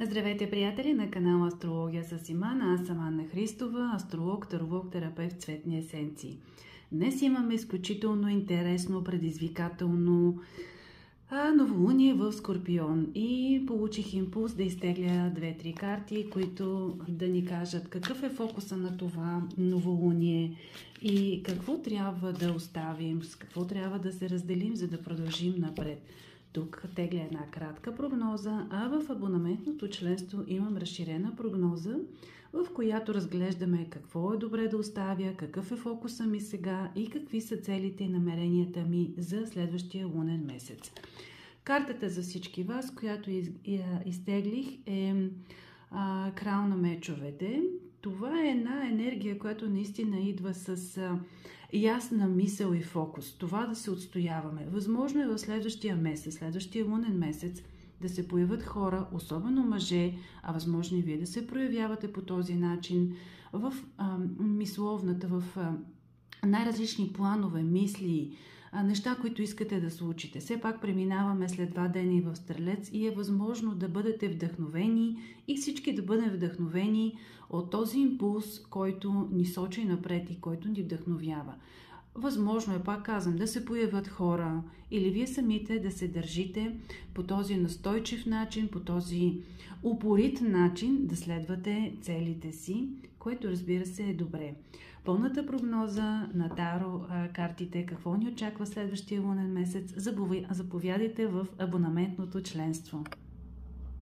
Здравейте, приятели на канала Астрология с Имана. Аз съм Анна Христова, астролог, таролог, терапевт, цветни есенции. Днес имаме изключително интересно, предизвикателно новолуние в Скорпион и получих импулс да изтегля 2-3 карти, които да ни кажат какъв е фокуса на това новолуние и какво трябва да оставим, с какво трябва да се разделим, за да продължим напред. Тук тегля една кратка прогноза, а в абонаментното членство имам разширена прогноза, в която разглеждаме какво е добре да оставя, какъв е фокуса ми сега и какви са целите и намеренията ми за следващия лунен месец. Картата за всички вас, която изтеглих, е крал на мечовете. Това е една енергия, която наистина идва с ясна мисъл и фокус. Това да се отстояваме. Възможно е в следващия месец, следващия лунен месец, да се появят хора, особено мъже, а възможно и вие да се проявявате по този начин в мисловната, в най-различни планове, мисли, неща, които искате да случите. Все пак преминаваме след 2 дни в Стрелец и е възможно да бъдете вдъхновени и всички да бъдем вдъхновени от този импулс, който ни сочи напред и който ни вдъхновява. Възможно е, пак казвам, да се появят хора или вие самите да се държите по този настойчив начин, по този упорит начин да следвате целите си, което разбира се е добре. Пълната прогноза на Таро картите, какво ни очаква следващия лунен месец, заповядайте в абонаментното членство.